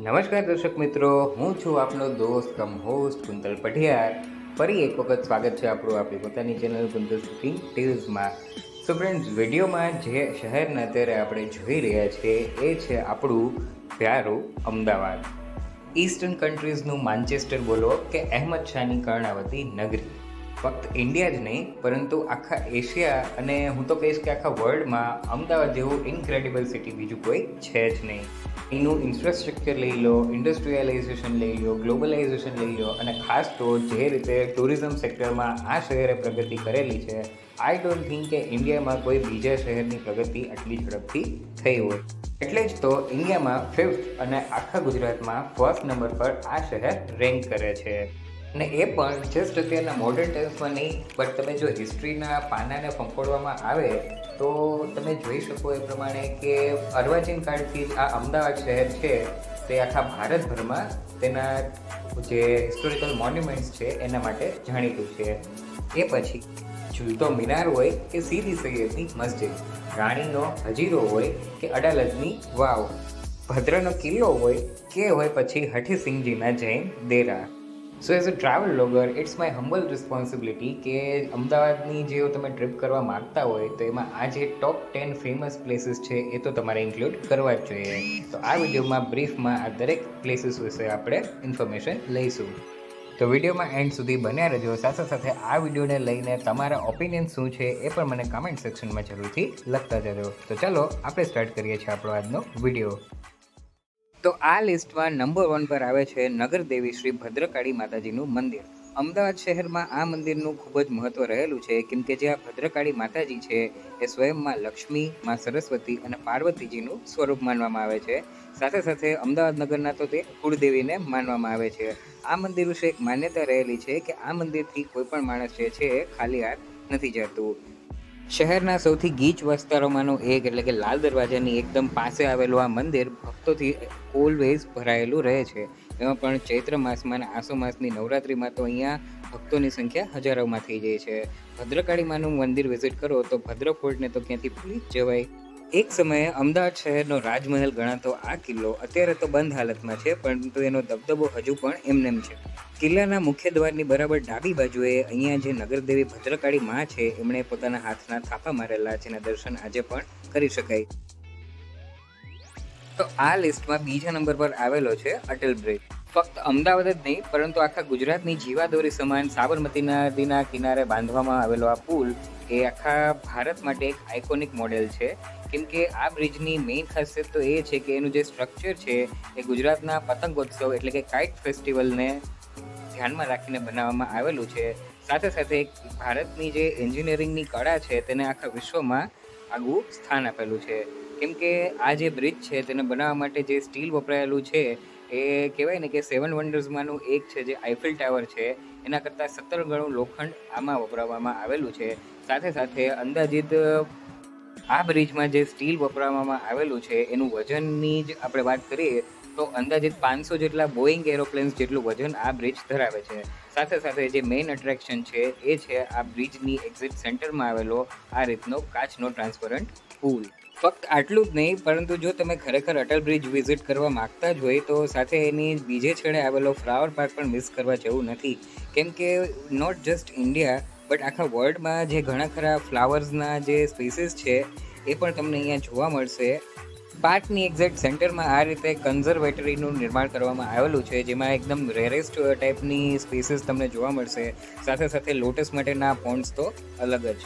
નમસ્કાર દર્શક મિત્રો, હું છું આપનો દોસ્ત કમ હોસ્ટ કુંતલ પઢિયાર. ફરી એક વખત સ્વાગત છે આપણી પોતાની ચેનલ કુંતલ કુકિંગ ટીવ્સમાં. સો ફ્રેન્ડ્સ, વિડીયોમાં જે શહેરને અત્યારે આપણે જોઈ રહ્યા છીએ એ છે આપણું પ્યારું અમદાવાદ. ઈસ્ટર્ન કન્ટ્રીઝનું માન્ચેસ્ટર બોલો કે અહેમદ શાહની કર્ણાવતી નગરી. ફક્ત ઇન્ડિયા જ નહીં પરંતુ આખા એશિયા અને હું તો કહીશ કે આખા વર્લ્ડમાં અમદાવાદ જેવું ઇન્ક્રેડિબલ સિટી બીજું કોઈ છે જ નહીં. એનું ઇન્ફ્રાસ્ટ્રક્ચર લઈ લો, ઇન્ડસ્ટ્રીયલાઇઝેશન લઈ લો, ગ્લોબલાઇઝેશન લઈ લો અને ખાસ તો જે રીતે ટુરિઝમ સેક્ટરમાં આ શહેરે પ્રગતિ કરેલી છે, આઈ ડોન્ટ થિંક કે ઇન્ડિયામાં કોઈ બીજા શહેરની પ્રગતિ આટલી ઝડપથી થઈ હોય. એટલે જ તો ઇન્ડિયામાં 5th અને આખા ગુજરાતમાં ફર્સ્ટ નંબર પર આ શહેર રેન્ક કરે છે. અને એ પણ જસ્ટ અત્યારના મોડર્ન ટાઈમ્સમાં નહીં, બટ તમે જો હિસ્ટ્રીના પાનાને ફંફોડવામાં આવે તો તમે જોઈ શકો એ પ્રમાણે કે અર્વાચીન કાળથી જ આ અમદાવાદ શહેર છે તે આખા ભારતભરમાં તેના જે હિસ્ટોરિકલ મોન્યુમેન્ટ્સ છે એના માટે જાણીતું છે. એ પછી ઝૂલતો મિનાર હોય કે સીદી સૈયદની મસ્જિદ, રાણીનો હજીરો હોય કે અડાલજની વાવ, ભદ્રનો કિલ્લો હોય કે હોય પછી હઠીસિંહજીના જૈન દેરા. So as a travel blogger it's my humble responsibility કે અમદાવાદની જે તમે ટ્રીપ કરવા માગતા હોય તો એમાં આ જે ટોપ 10 ફેમસ પ્લેસીસ છે એ તો તમારે ઇન્ક્લુડ કરવા જ જોઈએ. તો આ વિડીયોમાં બ્રીફમાં આ દરેક પ્લેસીસ વિશે આપણે ઇન્ફોર્મેશન લઈશું. તો વિડીયોમાં એન્ડ સુધી બન્યા રહેજો. સાથે સાથે આ વિડીયોને લઈને તમારા ઓપિનિયન શું છે એ પણ મને કમેન્ટ સેક્શનમાં જરૂરથી લખતા જજો. તો ચાલો આપણે સ્ટાર્ટ કરીએ છીએ આપણો આજનો વિડીયો. તો આ લિસ્ટમાં નંબર 1 પર આવે છે નગરદેવી શ્રી ભદ્રકાળી માતાજીનું મંદિર. અમદાવાદ શહેરમાં આ મંદિરનું ખૂબ જ મહત્ત્વ રહેલું છે, કેમ કે જે આ ભદ્રકાળી માતાજી છે એ સ્વયંમાં લક્ષ્મી, મા સરસ્વતી અને પાર્વતીજીનું સ્વરૂપ માનવામાં આવે છે. સાથે સાથે અમદાવાદ નગરના તો તે કુળદેવીને માનવામાં આવે છે. આ મંદિર વિશે એક માન્યતા રહેલી છે કે આ મંદિરથી કોઈ પણ માણસ જે છે એ ખાલી હાથ નથી જતું. શહેરના સૌથી ગીચ વિસ્તારોમાંનું એક એટલે કે લાલ દરવાજાની એકદમ પાસે આવેલું આ મંદિર ભક્તોથી ઓલવેઝ ભરાયેલું રહે છે. એમાં પણ ચૈત્ર માસમાં અને આસો માસની નવરાત્રિમાં તો અહીંયા ભક્તોની સંખ્યા હજારોમાં થઈ જાય છે. ભદ્રકાળી માનું મંદિર વિઝિટ કરો તો ભદ્ર ફોર્ટને તો ક્યાંથી ભૂલી જ જવાય. એક સમયે અમદાવાદ શહેરનો રાજમહેલ ગણાતો આ કિલ્લો અત્યારે તો બંધ હાલતમાં છે, પરંતુ એનો દબદબો હજુ પણ એમનેમ છે. કિલ્લાના મુખ્ય દ્વારની બરાબર ડાબી બાજુએ અહીંયા જે નગરદેવી ભદ્રકાળી માં છે એમણે પોતાના હાથના થાપા મારેલા, જેના દર્શન આજે પણ કરી શકાય. તો આ લિસ્ટમાં બીજા નંબર પર આવેલો છે અટલ બ્રિજ. ફક્ત અમદાવાદ જ નહીં પરંતુ આખા ગુજરાતની જીવાદોરી સમાન સાબરમતી નદીના કિનારે બાંધવામાં આવેલો આ પુલ એ આખા ભારત માટે એક આઇકોનિક મોડેલ છે, કેમ કે આ બ્રિજની મેઇન ખાસિયત તો એ છે કે એનું જે સ્ટ્રક્ચર છે એ ગુજરાતના પતંગોત્સવ એટલે કે કાઇટ ફેસ્ટિવલને ધ્યાનમાં રાખીને બનાવવામાં આવેલું છે. સાથે સાથે એક ભારતની જે એન્જિનિયરિંગની કળા છે તેને આખા વિશ્વમાં આગવું સ્થાન આપેલું છે, કેમ કે આ જે બ્રિજ છે તેને બનાવવા માટે જે સ્ટીલ વપરાયેલું છે એ કહેવાય ને કે 7 વન્ડર્સમાંનું એક છે. જે આઈફિલ ટાવર છે એના કરતાં 17 ગણું લોખંડ આમાં વપરાવવામાં આવેલું છે. સાથે સાથે અંદાજિત આ બ્રિજમાં જે સ્ટીલ વપરાવવામાં આવેલું છે એનું વજનની જ આપણે વાત કરીએ તો અંદાજિત 500 જેટલા બોઈંગ એરોપ્લેન્સ જેટલું વજન આ બ્રિજ ધરાવે છે. સાથે સાથે જે મેઇન અટ્રેક્શન છે એ છે આ બ્રિજની એક્ઝિટ સેન્ટરમાં આવેલો આ રીતનો કાચનો ટ્રાન્સપરન્ટ પુલ. ફક્ત આટલું જ નહીં, પરંતુ જો તમે ખરેખર અટલ બ્રિજ વિઝિટ કરવા માગતા જ હોય તો સાથે એની બીજે છેડે આવેલો ફ્લાવર પાર્ક પણ મિસ કરવા જેવું નથી, કેમ કે નોટ જસ્ટ ઇન્ડિયા બટ આખા વર્લ્ડમાં જે ઘણા ખરા ફ્લાવર્સના જે સ્પીસીસ છે એ પણ તમને અહીંયા જોવા મળશે. પાર્કની એક્ઝેક્ટ સેન્ટરમાં આ રીતે કન્ઝર્વેટરીનું નિર્માણ કરવામાં આવેલું છે, જેમાં એકદમ રેરેસ્ટ ટાઈપની સ્પીસીસ તમને જોવા મળશે. સાથે સાથે લોટસ માટેના પોન્ડ્સ તો અલગ જ.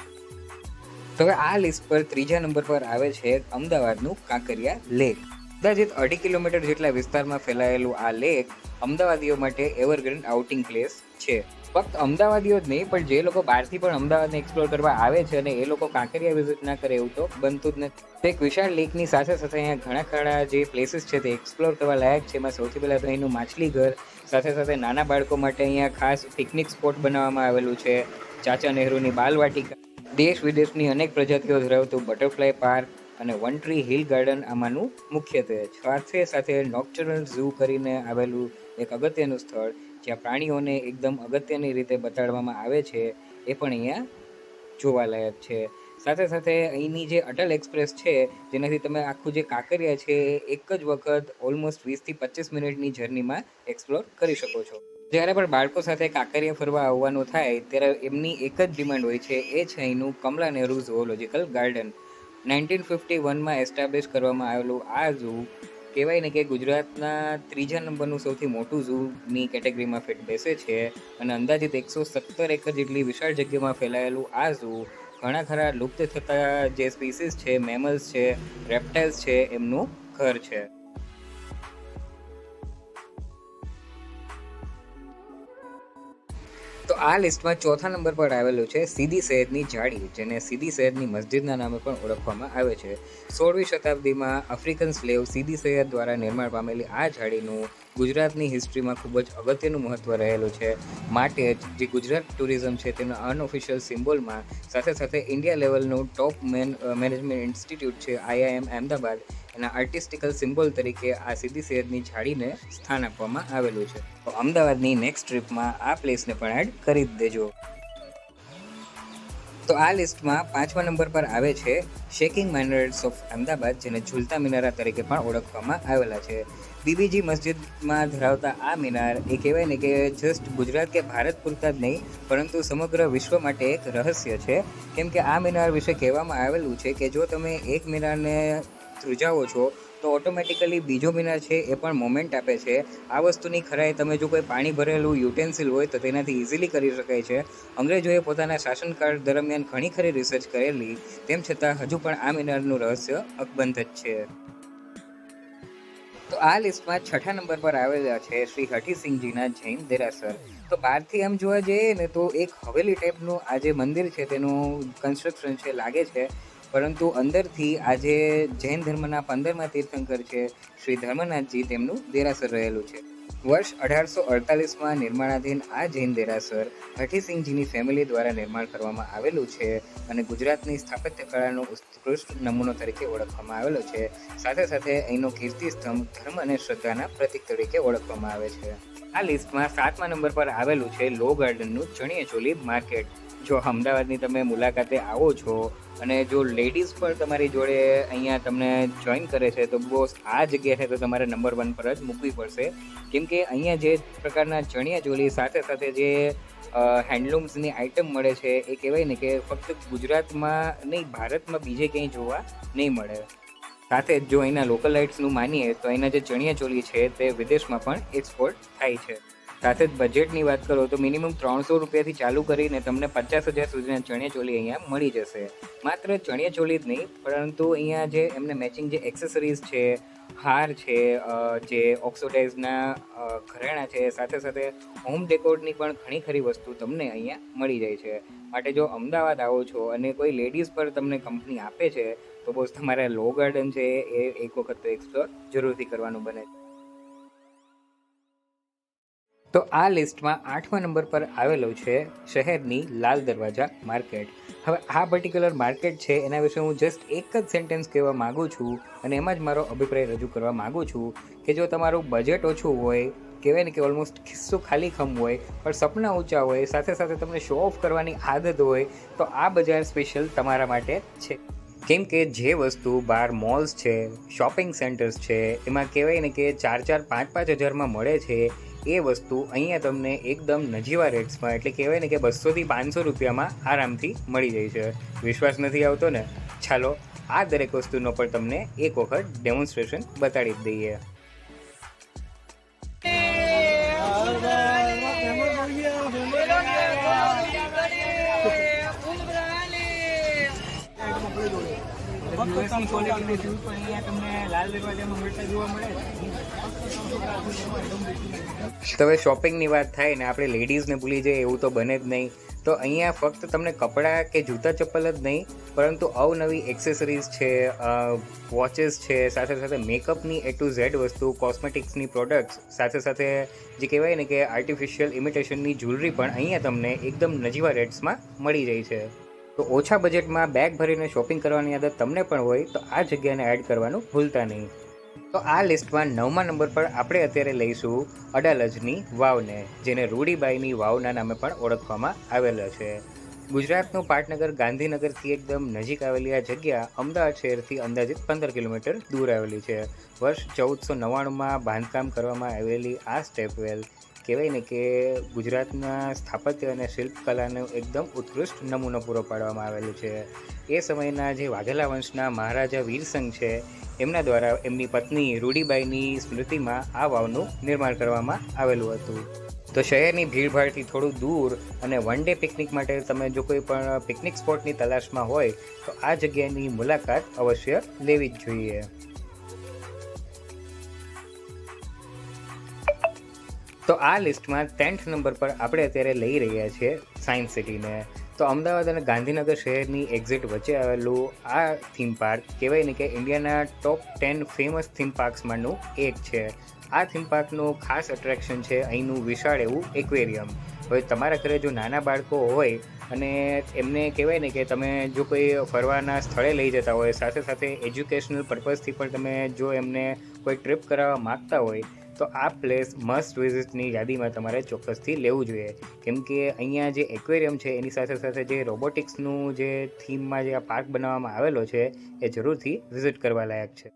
તો હવે આ લિસ્ટ પર ત્રીજા નંબર પર આવે છે અમદાવાદનું કાંકરિયા લેક. અંદાજિત 2.5 કિલોમીટર જેટલા વિસ્તારમાં ફેલાયેલું આ લેક અમદાવાદીઓ માટે એવરગ્રીન આઉટિંગ પ્લેસ છે. ફક્ત અમદાવાદીઓ જ નહીં પણ જે લોકો બહારથી પણ અમદાવાદને એક્સપ્લોર કરવા આવે છે અને એ લોકો કાંકરિયા વિઝિટ ના કરે એવું તો બનતું જ નથી. તો એક વિશાળ લેકની સાથે સાથે અહીંયા ઘણા ખરા જે પ્લેસીસ છે તે એક્સપ્લોર કરવા લાયક છે. એમાં સૌથી પહેલાં તો અહીંનું માછલી ઘર, સાથે સાથે નાના બાળકો માટે અહીંયા ખાસ પિકનિક સ્પોટ બનાવવામાં આવેલું છે, ચાચા નહેરુની બાલવાટિકા, દેશ વિદેશની અનેક પ્રજાતિઓ ધરાવતું બટરફ્લાય પાર્ક અને વન ટ્રી હિલ ગાર્ડન આમાંનું મુખ્યત્વે. સાથે સાથે નોક્ચરનલ ઝૂ કરીને આવેલું એક અગત્યનું સ્થળ જ્યાં પ્રાણીઓને એકદમ અગત્યની રીતે બતાડવામાં આવે છે એ પણ અહીંયા જોવાલાયક છે. સાથે સાથે અહીંની જે અટલ એક્સપ્રેસ છે, જેનાથી તમે આખું જે કાંકરિયા છે એ એક જ વખત ઓલમોસ્ટ 20થી 25 મિનિટની જર્નીમાં એક્સપ્લોર કરી શકો છો. જ્યારે પણ બાળકો સાથે કાંકરિયા ફરવા આવવાનું થાય ત્યારે એમની એક જ ડિમાન્ડ હોય છે, એ છે અહીંનું Kamala Nehru zoological garden. 1951માં establish કરવામાં આવેલું આ ઝૂ કહેવાય ને કે ગુજરાતના 3જા નંબરનું સૌથી મોટું ઝૂની કેટેગરીમાં ફિટ બેસે છે અને અંદાજિત 117 એકર જેટલી વિશાળ જગ્યામાં ફેલાયેલું આ ઝૂ ઘણા ખરા લુપ્ત થતા જે સ્પીસીસ છે, મેમલ્સ છે, રેપ્ટાઇલ્સ છે, એમનું ઘર છે. તો આ લિસ્ટમાં ચોથા નંબર પર આવેલું છે સીદી સૈયદની જાળી, જેને સીદી સૈયદની મસ્જિદના નામે પણ ઓળખવામાં આવે છે. 16મી શતાબ્દીમાં આફ્રિકન સ્લેવ સીદી સૈયદ દ્વારા નિર્માણ પામેલી આ જાળીનું ગુજરાતની હિસ્ટ્રીમાં ખૂબ જ અગત્યનું મહત્ત્વ રહેલું છે. માટે જ જે ગુજરાત ટુરિઝમ છે તેના અનઓફિશિયલ સિમ્બોલમાં સાથે ઇન્ડિયા લેવલનું ટોપ મેનેજમેન્ટ ઇન્સ્ટિટ્યૂટ છે IIM અમદાવાદ, એના આર્ટિસ્ટિકલ સિમ્બોલ તરીકે આ સીદી સૈયદની જાળીને સ્થાન આપવામાં આવેલું છે. તો અમદાવાદની નેક્સ્ટ ટ્રીપમાં આ પ્લેસને પણ એડ કરી જ દેજો. તો આ લિસ્ટમાં 5મા નંબર પર આવે છે શેકિંગ મિનારેટ્સ ઓફ અમદાવાદ, જેને ઝૂલતા મિનારા તરીકે પણ ઓળખવામાં આવેલા છે. બીબીજી મસ્જિદમાં ધરાવતા આ મિનાર એ કહેવાય ને કે જસ્ટ ગુજરાત કે ભારત પૂરતા જ નહીં, પરંતુ સમગ્ર વિશ્વ માટે એક રહસ્ય છે. કેમ કે આ મિનાર વિશે કહેવામાં આવેલું છે કે જો તમે એક મિનારને ધ્રુજાવો છો તો ઓટોમેટિકલી બીજો મિનાર છે એ પણ મોમેન્ટ આપે છે. આ વસ્તુની ખરાઈ તમે જો કોઈ પાણી ભરેલું યુટેન્સિલ હોય તો તેનાથી ઇઝીલી કરી શકાય છે. અંગ્રેજોએ પોતાના શાસનકાળ દરમિયાન ઘણી ખરી રિસર્ચ કરેલી, તેમ છતાં હજુ પણ આ મિનારનું રહસ્ય અકબંધ જ છે. તો આ લિસ્ટમાં 6ઠા નંબર પર આવેલા છે શ્રી હઠીસિંહજીના જૈન દેરાસર. તો બહારથી આમ જોવા જઈએ ને તો એક હવેલી ટાઈપનું આ જે મંદિર છે તેનું કન્સ્ટ્રક્શન છે લાગે છે, પરંતુ અંદરથી આજે જૈન ધર્મના 15મા તીર્થંકર છે શ્રી ધર્મનાથજી, તેમનું દેરાસર રહેલું છે. વર્ષ 1848માં નિર્માણાધીન આ જૈન દેરાસર હઠીસિંહજીની ફેમિલી દ્વારા નિર્માણ કરવામાં આવેલું છે અને ગુજરાતની સ્થાપત્ય કળાનો ઉત્કૃષ્ટ નમૂનો તરીકે ઓળખવામાં આવેલો છે. સાથે અહીંનો કીર્તિસ્તંભ ધર્મ અને શ્રદ્ધાના પ્રતીક તરીકે ઓળખવામાં આવે છે. આ લિસ્ટમાં 7મા નંબર પર આવેલું છે લો ગાર્ડનનું ચણિયાચોલી માર્કેટ. જો અમદાવાદની તમે મુલાકાતે આવો છો અને જો લેડીઝ પણ તમારી જોડે અહીંયા તમને જોઈન કરે છે તો બોસ આ જગ્યા છે તો તમારે નંબર 1 પર જ મૂકવી પડશે. કેમ કે અહીંયા જે પ્રકારના ચણિયાચોલી સાથે જે હેન્ડલૂમ્સની આઇટમ મળે છે એ કહેવાય ને કે ફક્ત ગુજરાતમાં નહીં, ભારતમાં બીજે ક્યાંય જોવા નહીં મળે. સાથે જ જો અહીંના લોકલાઇટ્સનું માનીએ તો અહીંના જે ચણિયાચોલી છે તે વિદેશમાં પણ એક્સપોર્ટ થાય છે. સાથે જ બજેટની વાત કરો તો મિનિમમ 300 રૂપિયાથી ચાલુ કરીને તમને 50,000 સુધીના ચણિયાચોલી અહીંયા મળી જશે. માત્ર ચણિયાચોલી જ નહીં, પરંતુ અહીંયા જે એમને મેચિંગ જે એક્સેસરીઝ છે, હાર છે, જે ઓક્સોડાઇઝના ઘરેણાં છે, સાથે હોમ ડેકોરની પણ ઘણી ખરી વસ્તુ તમને અહીંયા મળી જાય છે. માટે જો અમદાવાદ આવો છો અને કોઈ લેડીઝ પર તમને કંપની આપે છે તો બોસ તમારે લો ગાર્ડન છે એ એક વખત તો એક્સપ્લોર જરૂરથી કરવાનું બને. તો આ લિસ્ટમાં 8મા નંબર પર આવેલું છે શહેરની લાલ દરવાજા માર્કેટ. હવે આ પર્ટિક્યુલર માર્કેટ છે એના વિશે હું જસ્ટ એક જ સેન્ટેન્સ કહેવા માગું છું અને એમાં જ મારો અભિપ્રાય રજૂ કરવા માગું છું કે જો તમારું બજેટ ઓછું હોય, કહેવાય ને કે ઓલમોસ્ટ ખિસ્સો ખાલી ખમ હોય, પણ સપના ઊંચા હોય, સાથે તમને શો ઓફ કરવાની આદત હોય, તો આ બજાર સ્પેશિયલ તમારા માટે છે. કેમ કે જે વસ્તુ બહાર મોલ્સ છે, શોપિંગ સેન્ટર્સ છે, એમાં કહેવાય ને કે 4,000, 5,000, 5,000માં મળે છે, એ વસ્તુ અહીંયા તમને એકદમ નજીવા રેટ્સમાં, એટલે કહેવાય ને કે 200થી 500 રૂપિયામાં આરામથી મળી જાય છે. વિશ્વાસ નથી આવતો ને? ચાલો આ દરેક વસ્તુનો પણ તમને એક વખત ડેમોન્સ્ટ્રેશન બતાડી જ દઈએ. તો હવે શોપિંગની વાત થાય ને આપણે લેડીઝને ભૂલી જઈએ એવું તો બને જ નહીં. તો અહીંયા ફક્ત તમને કપડાં કે જૂતા ચપ્પલ જ નહીં, પરંતુ અવનવી એક્સેસરીઝ છે, વોચેસ છે, સાથે મેકઅપની A to Z વસ્તુ, કોસ્મેટિક્સની પ્રોડક્ટ્સ, સાથે જે કહેવાય ને કે આર્ટિફિશિયલ ઇમિટેશનની જ્વેલરી પણ અહીંયા તમને એકદમ નજીવા રેટ્સમાં મળી જાય છે. તો ઓછા બજેટમાં બેગ ભરીને શોપિંગ કરવાની આદત તમને પણ હોય તો આ જગ્યાને એડ કરવાનું ભૂલતા નહીં. તો આ લિસ્ટમાં 9મા નંબર પર આપણે અત્યારે લઈશું અડાલજની વાવને, જેને રૂડીબાઈની વાવના નામે પણ ઓળખવામાં આવેલો છે. ગુજરાતનું પાટનગર ગાંધીનગરથી એકદમ નજીક આવેલી આ જગ્યા અમદાવાદ શહેરથી અંદાજિત 15 કિલોમીટર દૂર આવેલી છે. વર્ષ 1499માં બાંધકામ કરવામાં આવેલી આ સ્ટેપવેલ કહેવાય ને કે ગુજરાતના સ્થાપત્ય અને શિલ્પકલાનો એકદમ ઉત્કૃષ્ટ નમૂનો પૂરો પાડવામાં આવેલું છે. એ સમયના જે વાઘેલા વંશના મહારાજા વીરસંઘ છે એમના દ્વારા એમની પત્ની રૂડીબાઈની સ્મૃતિમાં આ વાવનું નિર્માણ કરવામાં આવેલું હતું. તો શહેરની ભીડભાડથી થોડું દૂર અને વન ડે પિકનિક માટે તમે જો કોઈ પણ પિકનિક સ્પોટની તલાશમાં હોય તો આ જગ્યાની મુલાકાત અવશ્ય લેવી જ જોઈએ. તો આ લિસ્ટમાં 10th નંબર પર આપણે અત્યારે લઈ રહ્યા છીએ સાયન્સ સિટીને. તો અમદાવાદ અને ગાંધીનગર શહેરની એક્ઝિટ વચ્ચે આવેલું આ થીમ પાર્ક કહેવાય ને કે ઇન્ડિયાના ટોપ 10 ફેમસ થીમ પાર્ક્સમાંનું એક છે. આ થીમ પાર્કનું ખાસ એટ્રેક્શન છે અહીંનું વિશાળ એવું એક્વેરિયમ. હવે તમારા ઘરે જો નાના બાળકો હોય અને એમને કહેવાય ને કે તમે જો કોઈ ફરવાના સ્થળે લઈ જતા હોય, સાથે સાથે એજ્યુકેશનલ પર્પઝથી પણ તમે જો એમને કોઈ ટ્રીપ કરાવવા માગતા હોય તો આ પ્લેસ મસ્ટ વિઝિટની યાદીમાં તમારે ચોક્કસથી લેવું જોઈએ. કેમ કે અહીંયા જે એક્વેરિયમ છે એની સાથે સાથે જે રોબોટિક્સનું જે થીમમાં જે આ પાર્ક બનાવવામાં આવેલો છે એ જરૂરથી વિઝિટ કરવા લાયક છે.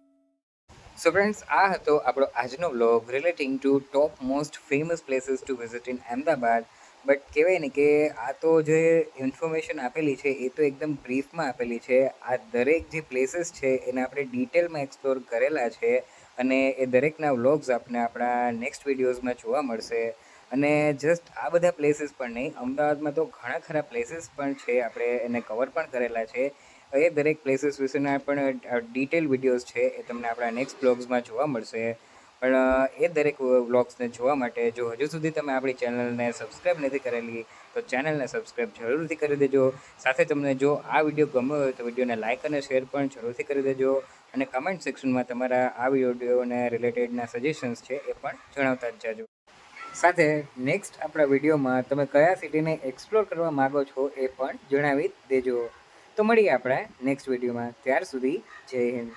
સો ફ્રેન્ડ્સ, આ હતો આપણો આજનો vlog relating two top most famous places to visit in Ahmedabad. But કહેવાય ને કે આ તો જે ઇન્ફોર્મેશન આપેલી છે એ તો એકદમ બ્રીફમાં આપેલી છે. આ દરેક જે પ્લેસીસ છે એને આપણે ડિટેલમાં એક્સપ્લોર કરેલા છે અને એ દરેકના વ્લોગ્સ આપણે આપણા નેક્સ્ટ વિડીયોઝમાં જોવા મળશે. અને જસ્ટ આ બધા પ્લેસીસ પણ નહીં, અમદાવાદમાં તો ઘણા ખરા પ્લેસીસ પણ છે, આપણે એને કવર પણ કરેલા છે. એ દરેક પ્લેસીસ વિશેના પણ ડિટેલ વિડીયોઝ છે એ તમને આપણા નેક્સ્ટ વ્લોગ્સમાં જોવા મળશે. પણ એ દરેક વ્લોગ્સને જોવા માટે જો હજુ સુધી તમે આપણી ચેનલને સબસ્ક્રાઈબ નથી કરેલી તો ચેનલને સબસ્ક્રાઈબ જરૂરથી કરી દેજો. સાથે તમને જો આ વિડીયો ગમ્યો હોય તો વિડીયોને લાઇક અને શેર પણ જરૂરથી કરી દેજો. અને કમેન્ટ સેક્શનમાં તમારા આ વિડીયોને રિલેટેડના સજેશન્સ છે એ પણ જણાવતા જ જાજો. સાથે નેક્સ્ટ આપણા વિડીયોમાં તમે કયા સિટીને એક્સપ્લોર કરવા માગો છો એ પણ જણાવી દેજો. તો મળીએ આપણે નેક્સ્ટ વિડીયોમાં. ત્યાર સુધી જય હિન્દ.